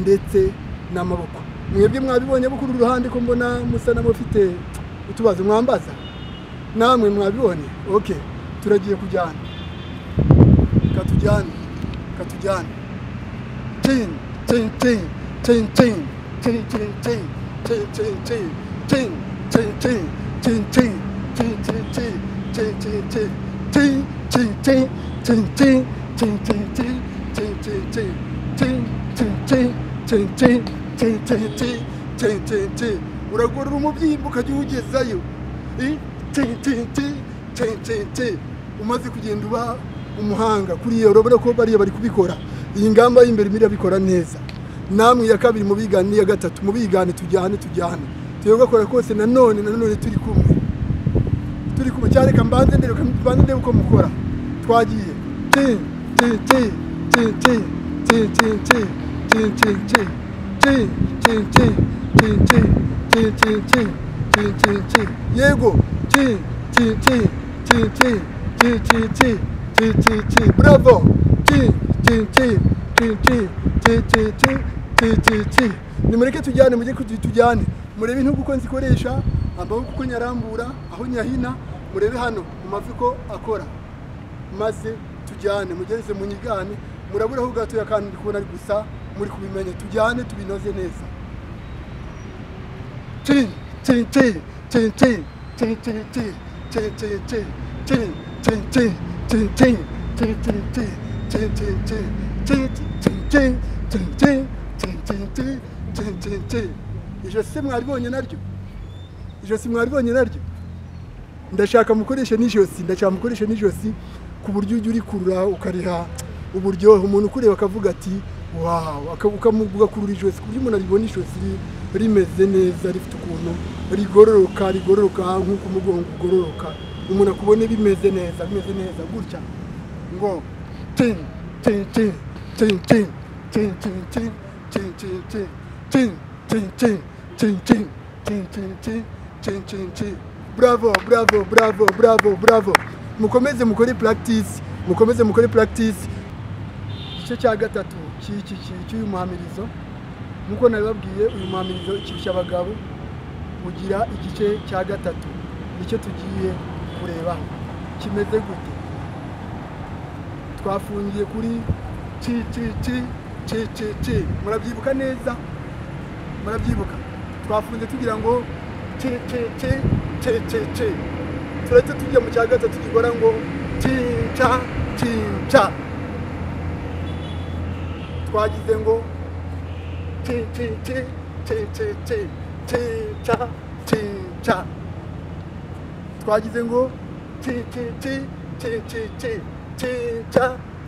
ndetse n'amaboko. Mwebwe mwabibonye bo kuri ruhande ko mbona musa n'abafite utubazo mwambaza, namwe mwabibonye. Okay, turagiye kujyana, katujyana tin tin tin tin tin tin tin tin tin tin tin tin tin tin tin tin tin tin uragorora umubyimba ukajya ugezayo umaze kugenda uba umuhanga kuri iyo. Urabona ko bariya bari kubikora, iyi ngamba y'imbere mirabikora neza. Namwe ya kabiri mu bigane n'iya gatatu mu bigane tujyane tuyogakora kose nanone turi kumwe cyane. Kambanze ndebe uko mukora. Twagiye yego bravo nimureke tujyane, mujye tujyane, murebe intugu uko nzikoresha, amaboko uko nyarambura, aho nyahina, murebe hano mu mavi ko akora, maze tujyane, mugereze mu nyigane, muraburaho gato yakandi ndi kubona ari gusa muri kubimenye. Tujyane tubinoze neza. Ijosi mwaribonye naryo, ndashaka mukoreshe n'ijosi, ku buryo ujya urikurura ukariha uburyohe, umuntu ukureba akavuga ati wow, ukamugakurura ijosi ku buryo umuntu aribona ijosi rimeze neza, rifite ukuntu rigororoka nk'uko umugongo ugororoka, umuntu akubone bimeze neza gutya ngo tin tin tin tin tin tin tin tin tin tin tin tin tin tin tin tin tin tin tin. Bravo. Mukomeze mukore practice. Igice cya gatatu cy'uyu muhamirizo, nkuko nabibabwiye, uyu muhamirizo ikirusha abagabo ugira igice cya gatatu, nicyo tugiye kurebaho. Kimeze gute? Twafungiye kuri murabyibuka neza, twafunze tugira ngo turetse tujya mu cya gatatu tugikora ngo cinca. Twagize ngo cinca. Twagize ngo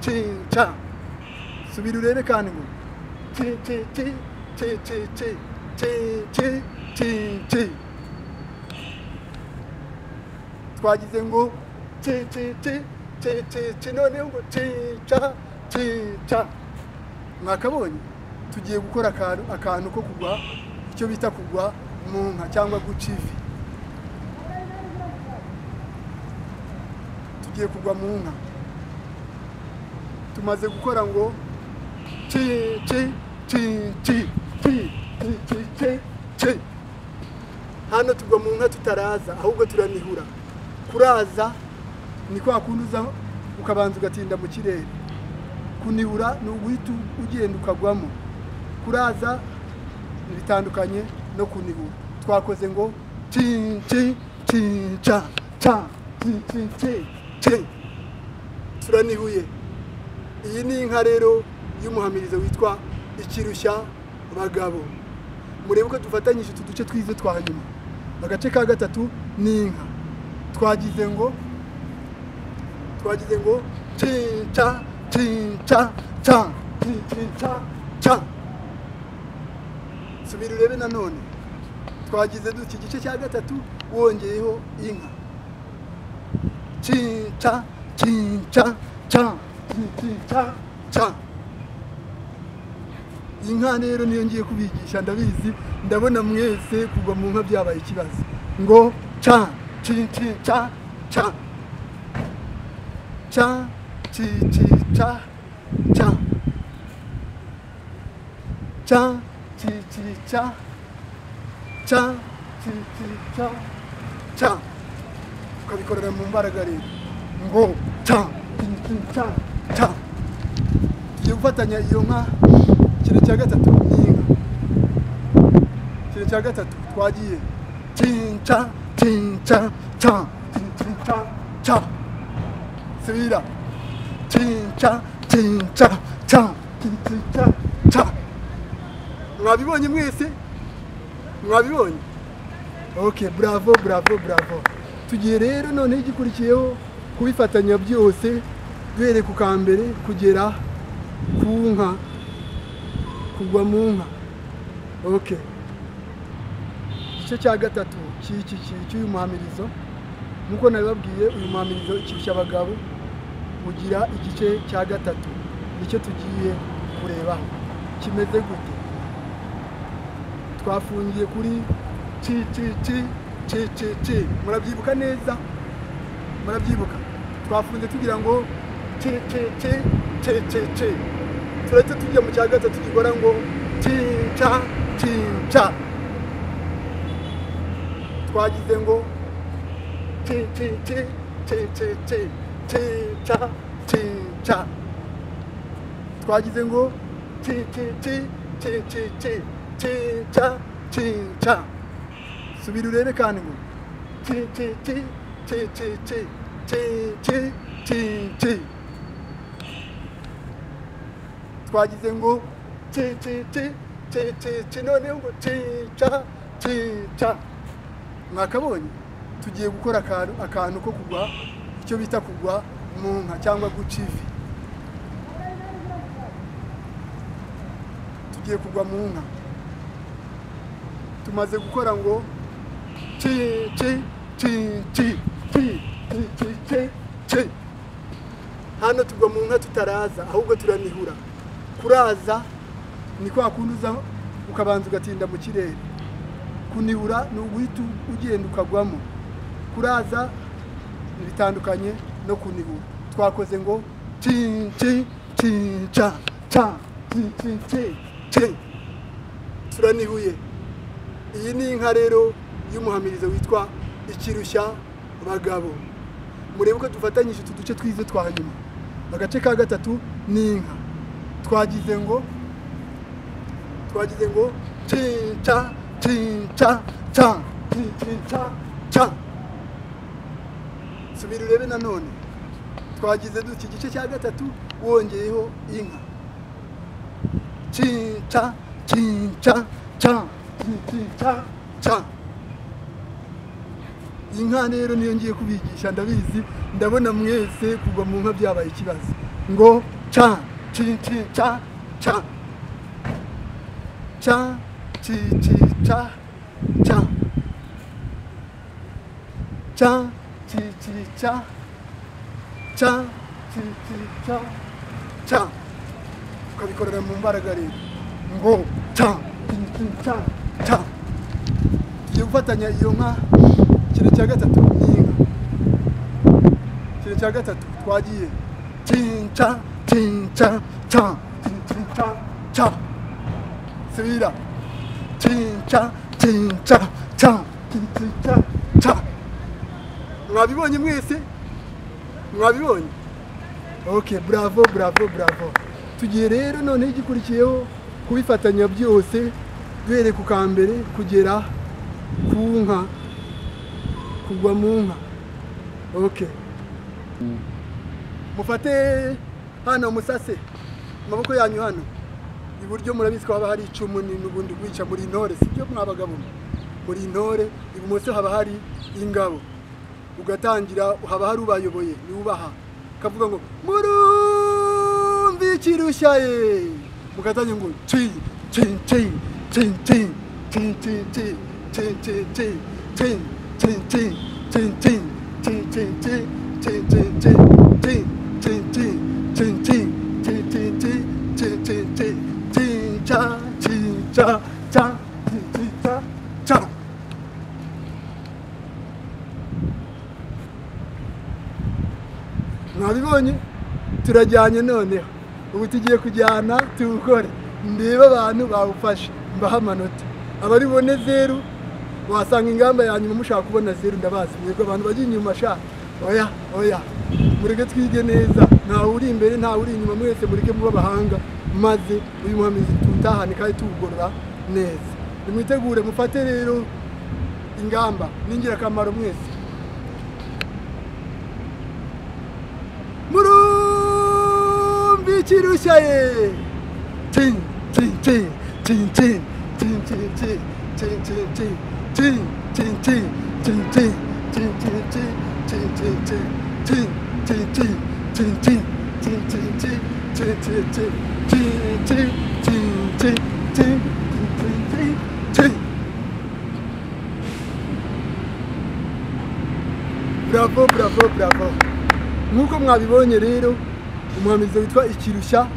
cinca. Subira urebe kandi ngo twagize ngo noneho ngo cinca. Mwakabonye? Tugiye gukora akantu ko kugwa, icyo bita kugwa mu nka cyangwa guca ivi. Tugiye kugwa mu nka, tumaze gukora ngo hano tugwa mu nka tutaraza, ahubwo turanihura. Kuraza ni kwa kunduza ukabanza ugatinda mu kirere. Kunihura ni uguhita ugenda ukagwamo. Kuraza bitandukanye no kunihura. Twakoze ngo cinca. Turanihuye. Iyi ni inka rero y'umuhamirizo witwa ikirushya abagabo. Murebe ko dufatanyije utu duce twize twa nyuma. Agace ka gatatu ni inka. Twagize ngo cinca. Subira urebe nanone. Twagize duki igice cya gatatu wongeyeho inka. Cinca. Inka rero niyo ngiye kubigisha, ndabizi, ndabona mwese kugwa mu nka byabaye ikibazo. Ngo ca. cha chi chi cha cha chi chi cha cha ukabikorera mu mbaraga rero ngo cha chi chi cha cha tugiye gufatanya iyo nka kire cya gatatu n'inka kire cya gatatu twagiye chincha chincha cha chincha cha subira chincha chincha cha chincha cha mwabibonye mwese mwabibonye okay bravo bravo bravo tugiye rero none igikurikiyeho kubifatanya byose duhere ku kambere kugera ku nka kugwa mu nka okay igice cya gatatu cy'uyu muhamirizo nkuko nabibabwiye uyu muhamirizo ikirusha abagabo ugira igice cya gatatu nicyo tugiye kureba kimeze gute twafungiye kuri ci murabyibuka neza murabyibuka twafunze tugira ngo ci turetse tujya mu cya gatatu gikora ngo cinca twagize ngo cinca twagize ngo cinca subira urebe kandi ngo twagize ngo noneho ngo cinca mwakabonye tugiye gukora akantu ko kugwa icyo bita kugwa mu nka cyangwa guca ivi tugiye kugwa mu nka tumaze gukora ngo hano tugwa mu nka tutaraza ahubwo turanihura kuraza ni kwa kundi uza ukabanza ugatinda mu kirere kunihura ni uguhita ugenda ukagwamo kuraza bitandukanye no kunihura twakoze ngo cinca turanihuye iyi ni inka rero y'umuhamirizo witwa ikirushya bagabo murebe ko dufatanyije utu duce twize twa nyuma agace ka gatatu ni inka twagize ngo cinca subira urebe nanone twagize duki igice cya gatatu wongeyeho inka cinca inka rero niyo ngiye kubigisha ndabizi ndabona mwese kugwa mu nka byabaye ikibazo ngo ca ukabikorera mu mbaraga rero ngo ca tugiye gufatanya iyo nka kire cya gatatu n'inka kire cya gatatu twagiye cinca subira cinca mwabibonye mwese mwabibonye okay bravo tugiye rero none igikurikiyeho kubifatanya byose duhere ku kambere kugera ku nka kugwa mu nka okay mufate hano musase amaboko yanyu hano iburyo murabizi ko haba hari icumu n'ubundi gwica muri intore sibyo mwabagabo muri intore ibumoso haba hari ingabo ugatangira haba hari ubayoboye ni ubaha kavuga ngo murumvi kirushyaye mugatanya ngo mwabibonye turajyanye noneho ubu tugiye kujyana tuwukore ndeba abantu bawufashe mbaha amanota abari bone 0 wasanga ingamba ya nyuma mushaka kubona 0 ndabazi mwebwe abantu bagiye inyuma sha oya mureke twige neza nta uri imbere nta uri inyuma mwese mureke muba bahanga maze uyu muhamizi tutahane kandi tugorora neza nimwitegure mufate rero ingamba ningira kamaro mwese murumbi kirushaye tin tin tin tin tin tin tin tin tin tin tin tin tin tin tin tin tin tin tin bravo nkuko mwabibonye rero umuhamizi witwa Ikirushya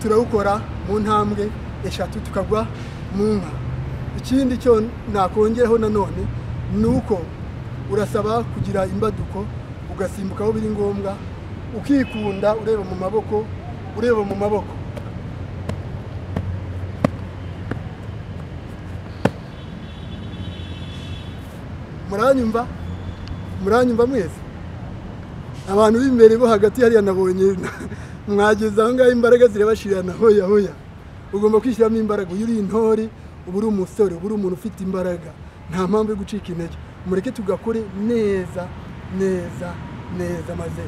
turawukora mu ntambwe 3 tukagwa mu nka. Ikindi cyo nakongeraho nanone nuko urasaba kugira imbaduko ugasimbuka aho biri ngombwa ukikunda ureba mu maboko muranyumva mwese abantu b'imbere bo hagati hariya nabonye mwageza aho ngaho imbaraga zirabashirana hoya ugomba kwishyiramo imbaraga uri intore uburi umusore uburi umuntu ufite imbaraga nta mpamvu yo gucika intege mureke tugakore neza maze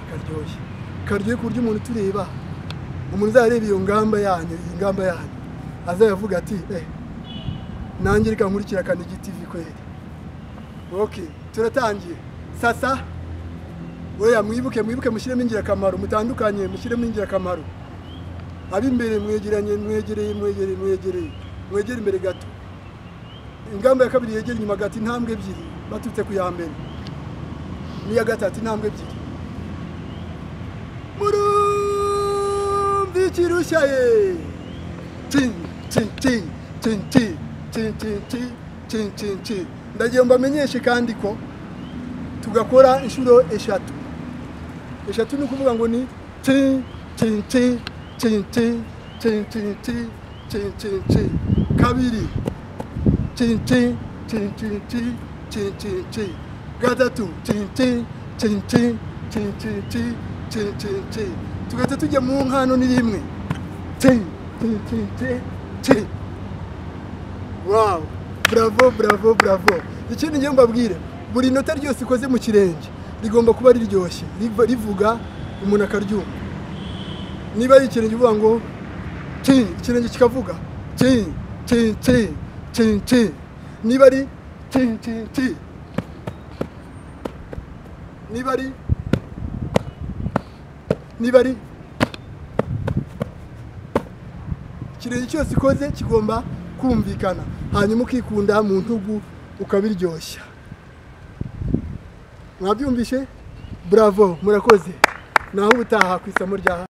karyoshye ku buryo umuntu tureba umuntu uzareba iyo ngamba yanyu azayavuga ati nanjye reka nkurikira Kanigi TV kweli. Okay, turatangiye sasa oya mwibuke mushyiremo ingirakamaro mutandukanye mushyiremo ingirakamaro abimbere mwegeranye mwegere imbere gato ingamba ya kabiri yegera inyuma gati intambwe 2 batutse ku ya mbere niya gatatu intambwe 2 murumbi Ikirushya tin ndagiye mbamenyeshe kandi ko tugakora inshuro 3 ni ukuvuga ngo ni tin kabiri tin gatatu tin tugahita tujya mu nkano ni rimwe tin. Wow, bravo. Ikindi ngiye mbabwire buri nota ryose ikoze mu kirenge rigomba kuba riryoshye rivuga umuntu akaryumva. Niba ari ikirenge uvuga ngo tin ikirenge kikavuga tin. Niba ari tin niba ari ikirenge cyose ikoze kigomba kumvikana hanyuma ukikunda mu ntugu ukabiryoshya. Mwabyumvishe? Bravo, murakoze. Naho ubutaha ku isomo rya